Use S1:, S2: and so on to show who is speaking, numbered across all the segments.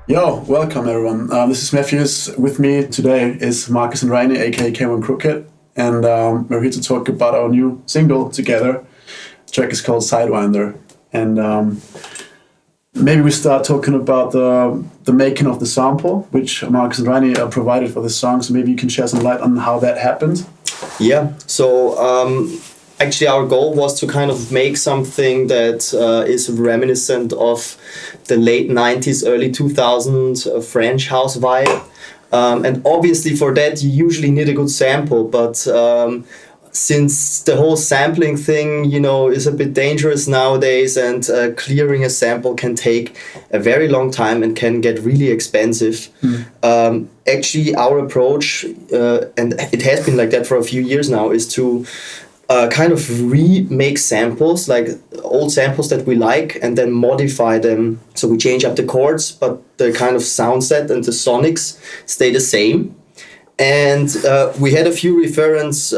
S1: Yo, welcome everyone. This is Mefjus. With me today is Markus and Reini, aka Camo Krooked, and we're here to talk about our new single together. The track is called Sidewinder, and maybe we start talking about the making of the sample, which Markus and Reini provided for this song. So maybe you can share some light on how that happened.
S2: Yeah. So actually, our goal was to kind of make something that is reminiscent of the late 90s, early 2000s French house vibe. And obviously for that, you usually need a good sample. But since the whole sampling thing, is a bit dangerous nowadays, and clearing a sample can take a very long time and can get really expensive. Actually, our approach, and it has been like that for a few years now, is to kind of remake samples, like old samples that we like, and then modify them. So we change up the chords, but the kind of sound set and the sonics stay the same. And we had a few reference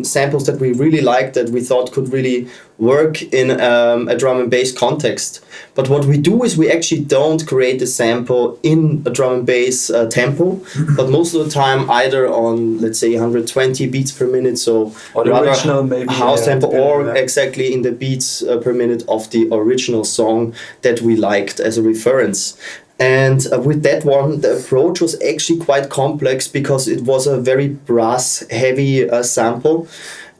S2: samples that we really liked, that we thought could really work in a drum and bass context. But what we do is we actually don't create the sample in a drum and bass tempo, but most of the time either on, let's say, 120 beats per minute, so
S3: or the original maybe
S2: house tempo, or exactly in the beats per minute of the original song that we liked as a reference. And with that one, the approach was actually quite complex because it was a very brass-heavy sample.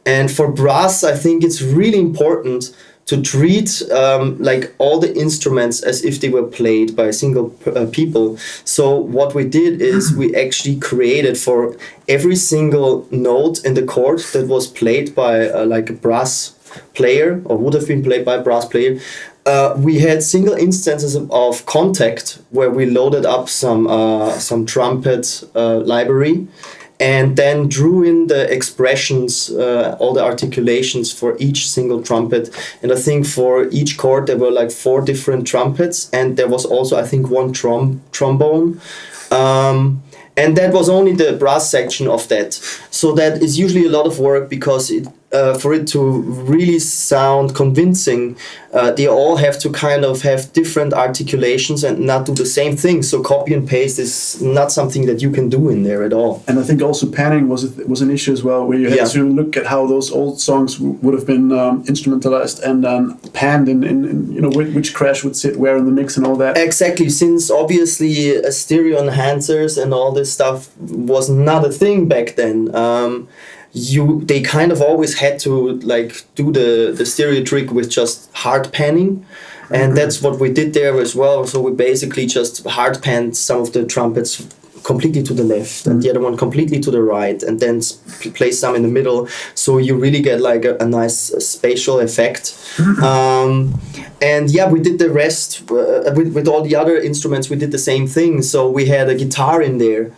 S2: And for brass, I think it's really important to treat like all the instruments as if they were played by single people. So what we did is we actually created for every single note in the chord that was played by like a brass player, or would have been played by a brass player, we had single instances of contact where we loaded up some trumpet library, and then drew in the expressions, all the articulations for each single trumpet. And I think for each chord there were like 4 different trumpets, and there was also, I think, one trombone. And that was only the brass section of that. So that is usually a lot of work, because for it to really sound convincing, they all have to kind of have different articulations and not do the same thing. So copy and paste is not something that you can do in there at all.
S1: And I think also panning was an issue as well, where you had to look at how those old songs would have been instrumentalized and panned in which crash would sit where in the mix and all that.
S2: Exactly, since obviously stereo enhancers and all this stuff was not a thing back then. They kind of always had to like do the stereo trick with just hard panning, and that's what we did there as well. So we basically just hard panned some of the trumpets completely to the left and the other one completely to the right, and then place some in the middle, so you really get like a nice spatial effect. And yeah, we did the rest with all the other instruments. We did the same thing. So we had a guitar in there.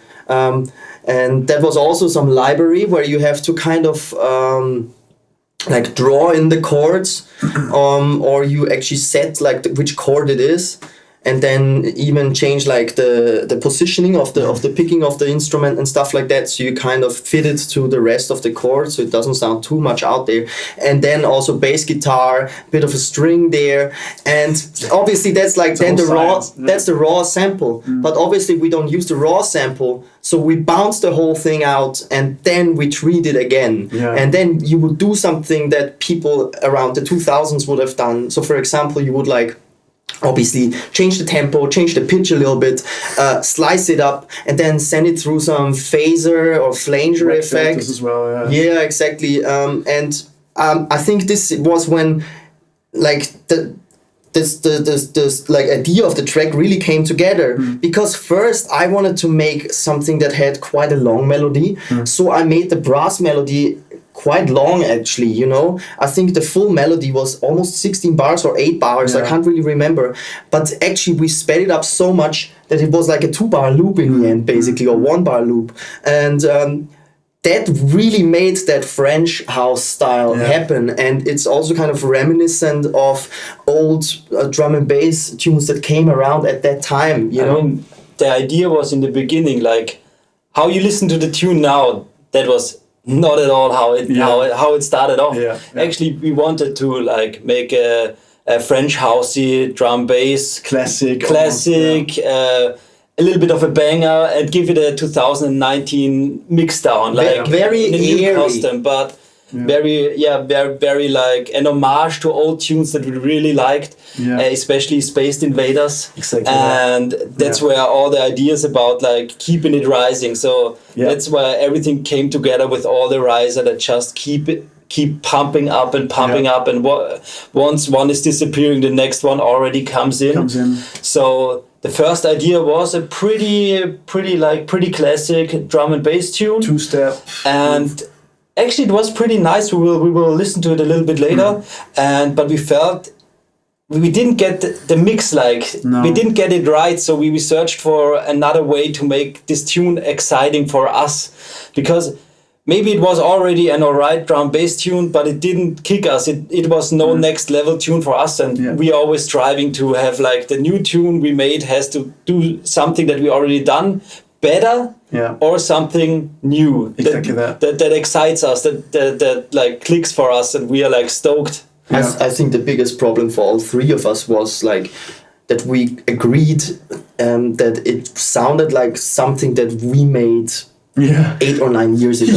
S2: And that was also some library where you have to kind of like draw in the chords, or you actually set like which chord it is, and then even change like the positioning of the picking of the instrument and stuff like that, so you kind of fit it to the rest of the chords so it doesn't sound too much out there. And then also bass guitar, bit of a string there, and obviously that's like then the raw that's the raw sample. But obviously we don't use the raw sample, so we bounce the whole thing out and then we treat it again. And then you would do something that people around the 2000s would have done. So for example, you would like obviously change the tempo, change the pitch a little bit, slice it up, and then send it through some phaser or flanger effect
S1: as well.
S2: Yeah, exactly. And I think this was when like this like idea of the track really came together, because first I wanted to make something that had quite a long melody, so I made the brass melody quite long actually, I think the full melody was almost 16 bars or 8 bars, I can't really remember, but actually we sped it up so much that it was like a 2-bar loop in the end basically, or 1-bar loop, and that really made that French house style happen. And it's also kind of reminiscent of old drum and bass tunes that came around at that time,
S3: the idea was in the beginning, like how you listen to the tune now, that was not at all how it started off. Actually, we wanted to like make a French housey drum bass classic, a little bit of a banger, and give it a 2019 mix down, like
S2: very
S3: in a new
S2: airy
S3: custom, but very like an homage to old tunes that we really liked, especially Spaced Invaders.
S1: Exactly.
S3: And that's where all the ideas about like keeping it rising. So that's where everything came together with all the riser that just keep pumping up and pumping up, and once one is disappearing, the next one already comes in. So the first idea was a pretty classic drum and bass tune,
S1: 2-step,
S3: and actually it was pretty nice. We will listen to it a little bit later, but we felt we didn't get the mix, we didn't get it right, so we searched for another way to make this tune exciting for us, because maybe it was already an alright drum bass tune, but it didn't kick us. It was no next level tune for us, and we always striving to have like the new tune we made has to do something that we already done better, or something new that excites us, that like clicks for us, and we are like stoked.
S2: I think the biggest problem for all three of us was like that we agreed that it sounded like something that we made 8 or 9 years ago.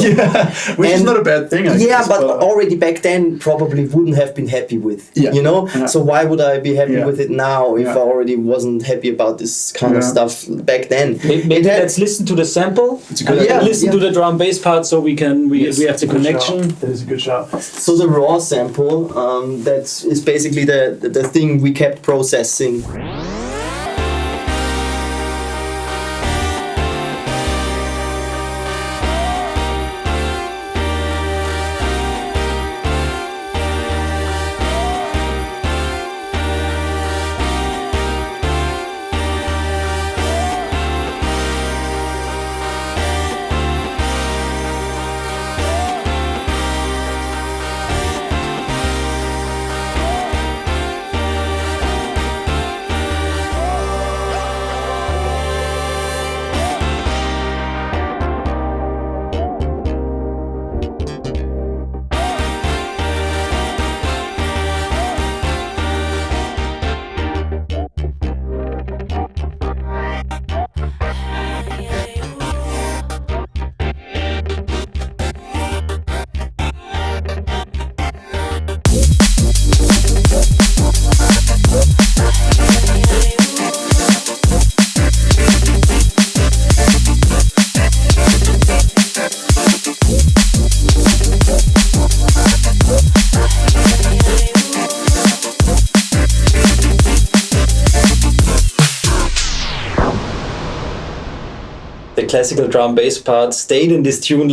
S1: Which is not a bad thing, I guess,
S2: but already back then probably wouldn't have been happy with, you know? So why would I be happy with it now if I already wasn't happy about this kind of stuff back then?
S3: Maybe let's listen to the sample.
S1: It's a good idea.
S3: Listen to the drum bass part so we have the connection.
S1: That is a good shot.
S2: So the raw sample, that is basically the thing we kept processing.
S3: Classical drum bass part stayed in this tune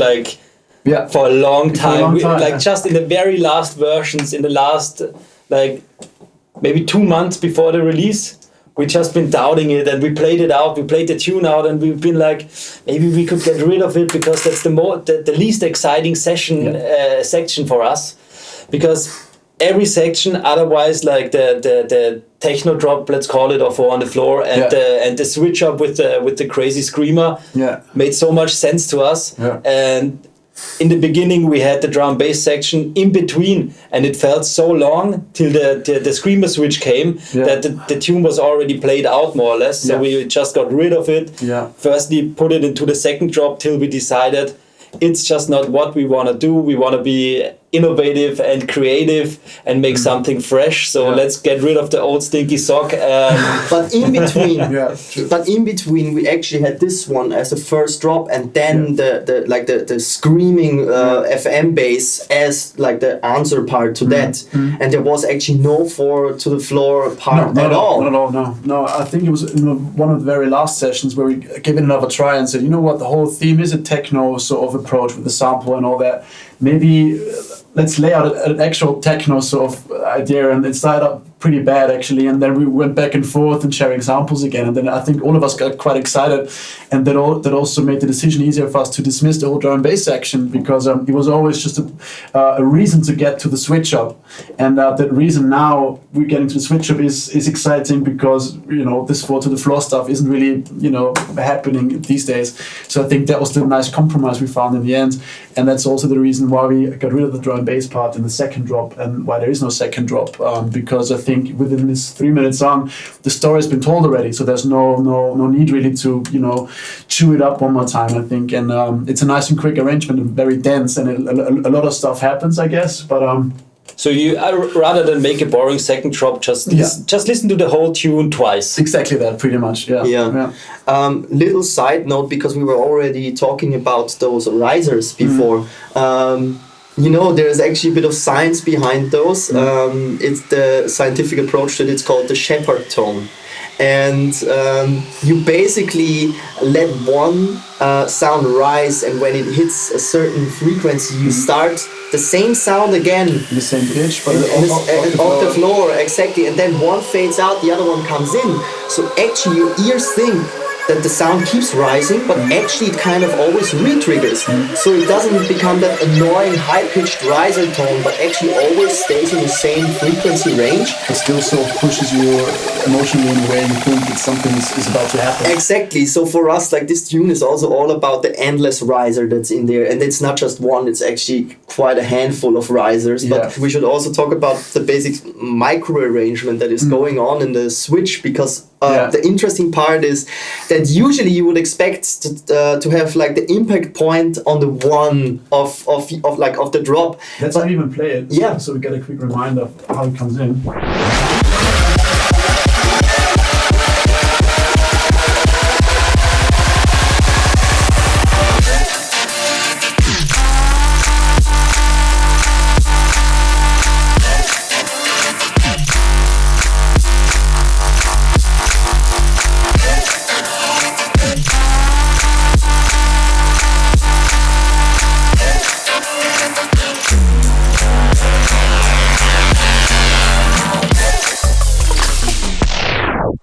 S3: for a long time. Just in the very last versions, in the last maybe 2 months before the release, we just been doubting it, and we played it out. We played the tune out, and we've been like, maybe we could get rid of it because that's the least exciting section for us, because every section otherwise, like the techno drop, let's call it, or Four on the Floor, and the switch up with the crazy screamer made so much sense to us. And in the beginning we had the drum bass section in between, and it felt so long till the screamer switch came that the tune was already played out more or less. So we just got rid of it. Firstly put it into the second drop till we decided it's just not what we want to do. We want to be innovative and creative and make something fresh. So let's get rid of the old stinky sock.
S2: But in between, we actually had this one as a first drop, and then the screaming FM bass as like the answer part to that. And there was actually no Four to the Floor part at all.
S1: No. I think it was in one of the very last sessions where we gave it another try and said, you know what, the whole theme is a techno sort of approach with the sample and all that. Maybe let's lay out an actual techno sort of idea, and it started out pretty bad actually, and then we went back and forth and sharing samples again, and then I think all of us got quite excited, and that also made the decision easier for us to dismiss the whole drum and bass section, because it was always just a reason to get to the switch up, and that reason now we're getting to the switch up is exciting, because this 4 to the floor stuff isn't really happening these days. So I think that was the nice compromise we found in the end, and that's also the reason why we got rid of the drum and bass part in the second drop, and why there is no second drop, because I think within this 3-minute song the story has been told already, so there's no need really to chew it up one more time, I think. And it's a nice and quick arrangement, and very dense, and a lot of stuff happens, I guess, but
S3: so you rather than make a boring second drop, just listen to the whole tune twice.
S1: Exactly that, pretty much. Yeah.
S2: Little side note, because we were already talking about those risers before. There's actually a bit of science behind those. It's the scientific approach that it's called the shepherd tone. And you basically let one sound rise, and when it hits a certain frequency, you start the same sound again.
S1: The same pitch, but
S2: off the floor, exactly. And then one fades out, the other one comes in. So actually your ears think that the sound keeps rising, but actually it kind of always re-triggers. So it doesn't become that annoying high-pitched riser tone, but actually always stays in the same frequency range.
S1: It still sort of pushes you emotionally in a way you think that something is about to happen.
S2: Exactly. So for us, like, this tune is also all about the endless riser that's in there. And it's not just one, it's actually quite a handful of risers. But we should also talk about the basic micro-arrangement that is going on in the switch, because the interesting part is that usually you would expect to have like the impact point on the one of the drop.
S1: Let's not even play it. So we get a quick reminder of how it comes in.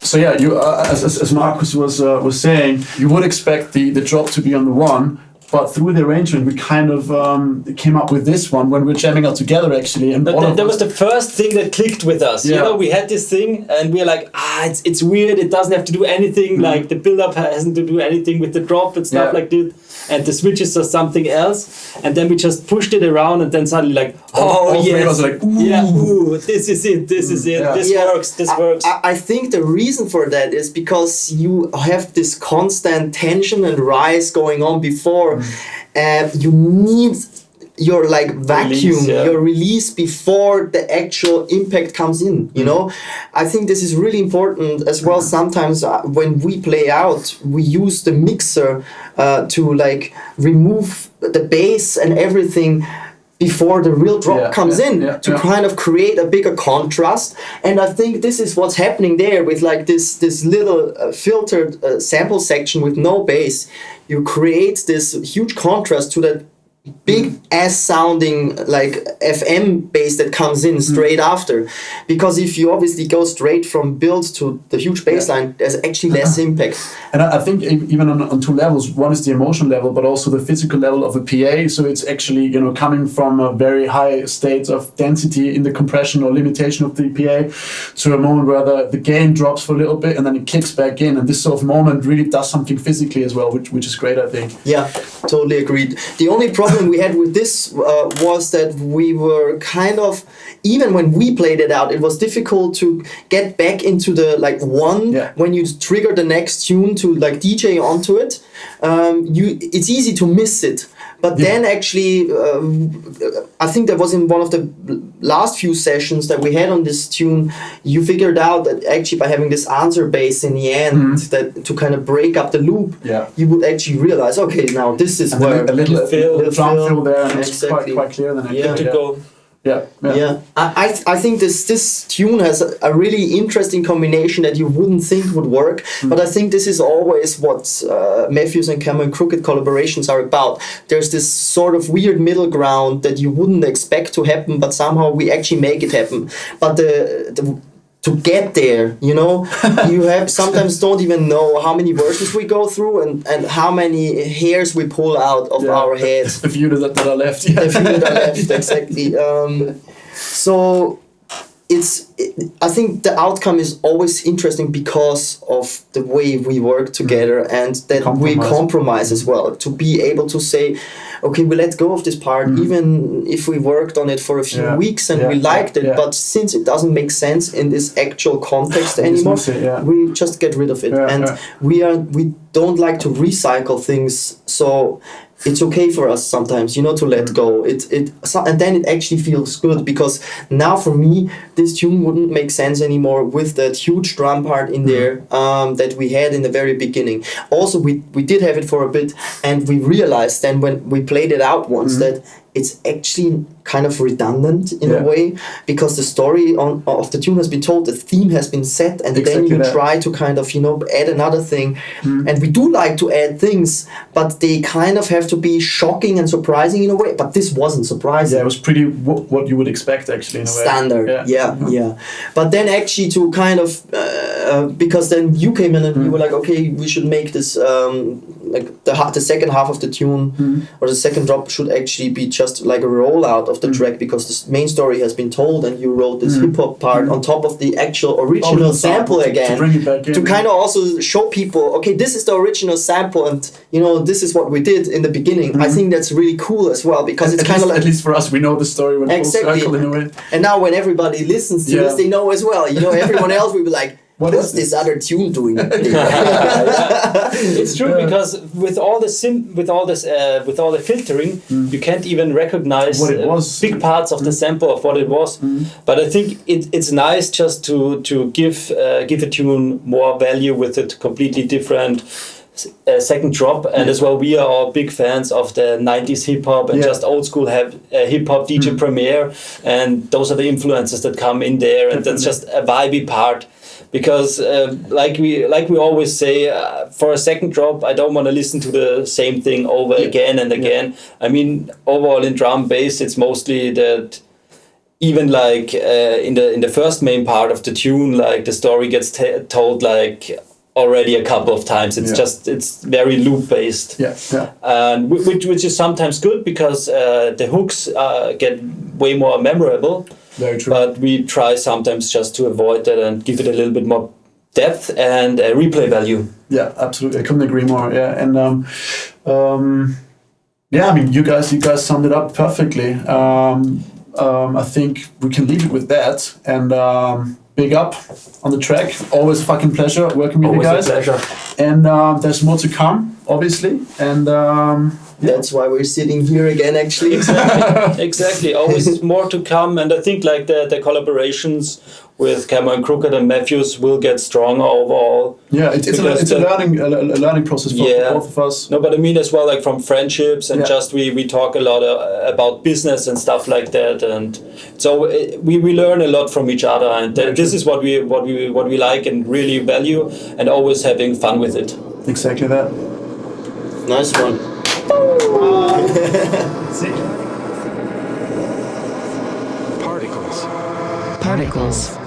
S1: So yeah, you as Markus was saying, you would expect the drop to be on the one, but through the arrangement we kind of came up with this one when we were jamming out together actually. And
S3: that was the first thing that clicked with us. We had this thing and we were like, it's weird. It doesn't have to do anything. Like the build-up hasn't to do anything with the drop and stuff like this. And the switches are something else. And then we just pushed it around, and then suddenly like,
S1: yes, was like,
S3: this is it. This works. This works.
S2: I think the reason for that is because you have this constant tension and rise going on before, and you need your like vacuum, your release before the actual impact comes in, I think this is really important as well. Sometimes when we play out, we use the mixer to like remove the bass and everything before the real drop comes in to kind of create a bigger contrast. And I think this is what's happening there with like this little filtered sample section with no bass. You create this huge contrast to that big ass sounding like FM bass that comes in straight after, because if you obviously go straight from build to the huge bass line, there's actually less impact.
S1: And I think even on two levels, one is the emotion level, but also the physical level of a PA. So it's actually coming from a very high state of density in the compression or limitation of the PA to a moment where the gain drops for a little bit and then it kicks back in, and this sort of moment really does something physically as well, which is great, I think.
S2: Yeah, totally agreed. The only problem we had with this was that we were kind of, even when we played it out, it was difficult to get back into the like one when you trigger the next tune to like DJ onto it. It's easy to miss it. But then actually, I think that was in one of the last few sessions that we had on this tune, you figured out that actually by having this answer bass in the end, that to kind of break up the loop, you would actually realize, okay, now this is
S1: and
S2: where
S1: a little drum fill there, and it's quite clear then.
S3: To go.
S2: Yeah. I think this tune has a really interesting combination that you wouldn't think would work, but I think this is always what Mefjus and Camo Krooked collaborations are about. There's this sort of weird middle ground that you wouldn't expect to happen, but somehow we actually make it happen. But to get there, you know, you have sometimes don't even know how many versions we go through and how many hairs we pull out of our heads.
S1: The few that are left.
S2: The few that are left, exactly. So I think the outcome is always interesting because of the way we work together and that we compromise as well. To be able to say, okay, we let go of this part, even if we worked on it for a few weeks and we liked it, but since it doesn't make sense in this actual context anymore, we just get rid of it. We don't like to recycle things, so it's okay for us sometimes, you know, to let go. And then it actually feels good because now for me, this tune wouldn't make sense anymore with that huge drum part in there that we had in the very beginning. Also, we did have it for a bit, and we realized then when we played it out once that it's actually kind of redundant in a way because the story of the tune has been told, the theme has been set, and then you try to kind of, you know, add another thing. And we do like to add things, but they kind of have to be shocking and surprising in a way. But this wasn't surprising.
S1: Yeah, it was pretty what you would expect actually in a way.
S2: Standard. Yeah. But then actually to kind of because then you came in and you were like, okay, we should make this like the second half of the tune or the second drop should actually be just like a rollout of the track because the main story has been told and you wrote this hip hop part on top of the actual original sample again
S1: to bring it back in.
S2: To kind of also show people, okay, this is the original sample and you know this is what we did in the beginning. I think that's really cool as well because it's kind of like,
S1: at least for us we know the story when full circle in a way.
S2: And now when everybody listens to this, they know as well. You know, everyone else will be like, what's this other tune doing?
S3: It's true because with all the filtering, you can't even recognize
S1: what it was.
S3: Big parts of the sample of what it was. But I think it's nice just to give a tune more value with a completely different second drop, and as well we are all big fans of the 90s hip hop and just old school hip hop DJ Premier, and those are the influences that come in there, and that's just a vibey part. Because like we always say, for a second drop, I don't want to listen to the same thing over again and again. I mean, overall in drum bass, it's mostly that even like in the first main part of the tune, like the story gets told like already a couple of times. It's just it's very loop based. And which is sometimes good because the hooks get way more memorable.
S1: Very true.
S3: But we try sometimes just to avoid that and give it a little bit more depth and replay value.
S1: Yeah, absolutely. I couldn't agree more. Yeah, and I mean, you guys summed it up perfectly. I think we can leave it with that. And big up on the track. Always a fucking pleasure working with you guys.
S3: Always a pleasure.
S1: And there's more to come, obviously. And
S2: that's why we're sitting here again, actually.
S3: Exactly. Always more to come, and I think like the collaborations with Camo Krooked and Mefjus will get stronger overall.
S1: Yeah, it's a learning process for both of us.
S3: No, but I mean as well, like from friendships and just we talk a lot about business and stuff like that, and so we learn a lot from each other, and this is what we like and really value, and always having fun with it.
S1: Exactly that.
S2: Nice one.
S4: Particles.